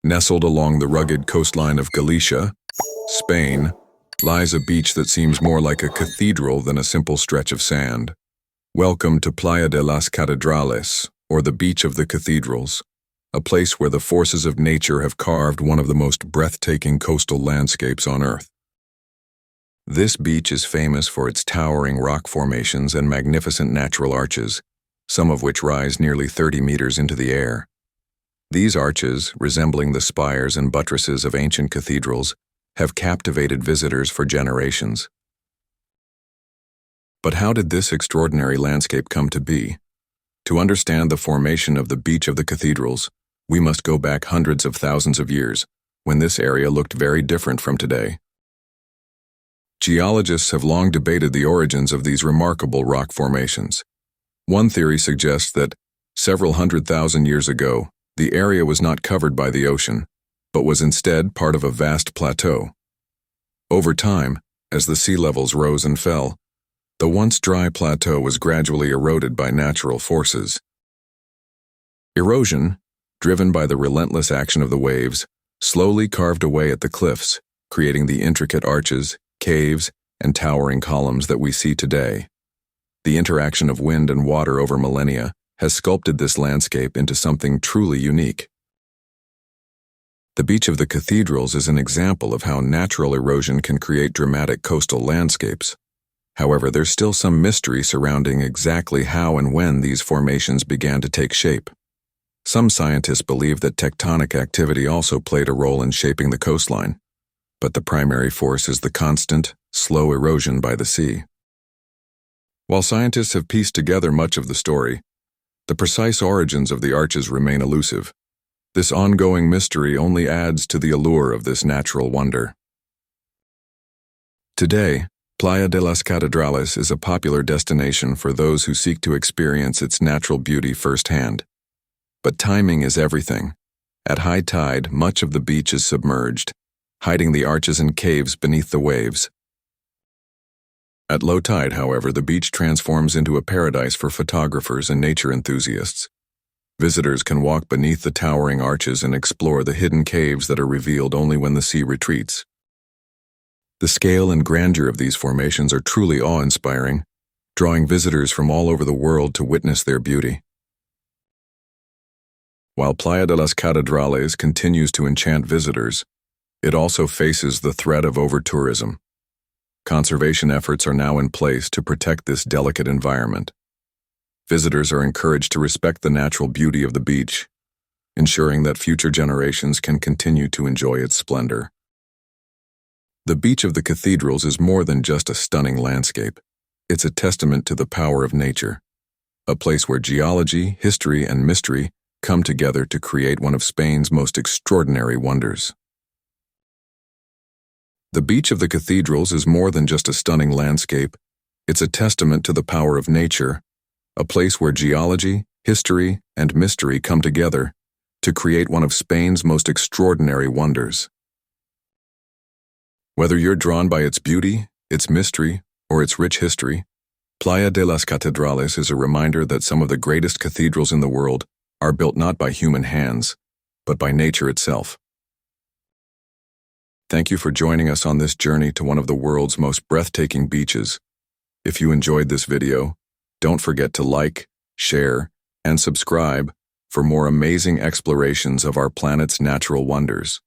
Nestled along the rugged coastline of Galicia, Spain, lies a beach that seems more like a cathedral than a simple stretch of sand. Welcome to Playa de las Cathedrals, or the Beach of the Cathedrals, a place where the forces of nature have carved one of the most breathtaking coastal landscapes on Earth. This beach is famous for its towering rock formations and magnificent natural arches, some of which rise nearly 30 meters into the air. These arches, resembling the spires and buttresses of ancient cathedrals, have captivated visitors for generations. But how did this extraordinary landscape come to be? To understand the formation of the Beach of the Cathedrals, we must go back hundreds of thousands of years, when this area looked very different from today. Geologists have long debated the origins of these remarkable rock formations. One theory suggests that, several 100,000 years ago, the area was not covered by the ocean, but was instead part of a vast plateau. Over time, as the sea levels rose and fell, the once dry plateau was gradually eroded by natural forces. Erosion, driven by the relentless action of the waves, slowly carved away at the cliffs, creating the intricate arches, caves, and towering columns that we see today. The interaction of wind and water over millennia has sculpted this landscape into something truly unique. The Beach of the Cathedrals is an example of how natural erosion can create dramatic coastal landscapes. However, there's still some mystery surrounding exactly how and when these formations began to take shape. Some scientists believe that tectonic activity also played a role in shaping the coastline, but the primary force is the constant, slow erosion by the sea. While scientists have pieced together much of the story, the precise origins of the arches remain elusive. This ongoing mystery only adds to the allure of this natural wonder. Today, Playa de las Cathedrals is a popular destination for those who seek to experience its natural beauty firsthand. But timing is everything. At high tide, much of the beach is submerged, hiding the arches and caves beneath the waves. At low tide, however, the beach transforms into a paradise for photographers and nature enthusiasts. Visitors can walk beneath the towering arches and explore the hidden caves that are revealed only when the sea retreats. The scale and grandeur of these formations are truly awe-inspiring, drawing visitors from all over the world to witness their beauty. While Playa de las Cathedrals continues to enchant visitors, it also faces the threat of over-tourism. Conservation efforts are now in place to protect this delicate environment. Visitors are encouraged to respect the natural beauty of the beach, ensuring that future generations can continue to enjoy its splendor. The Beach of the Cathedrals is more than just a stunning landscape. It's a testament to the power of nature, a place where geology, history, and mystery come together to create one of Spain's most extraordinary wonders. The Beach of the Cathedrals is more than just a stunning landscape. It's a testament to the power of nature, a place where geology, history, and mystery come together to create one of Spain's most extraordinary wonders. Whether you're drawn by its beauty, its mystery, or its rich history, Playa de las Cathedrals is a reminder that some of the greatest cathedrals in the world are built not by human hands, but by nature itself. Thank you for joining us on this journey to one of the world's most breathtaking beaches. If you enjoyed this video, don't forget to like, share, and subscribe for more amazing explorations of our planet's natural wonders.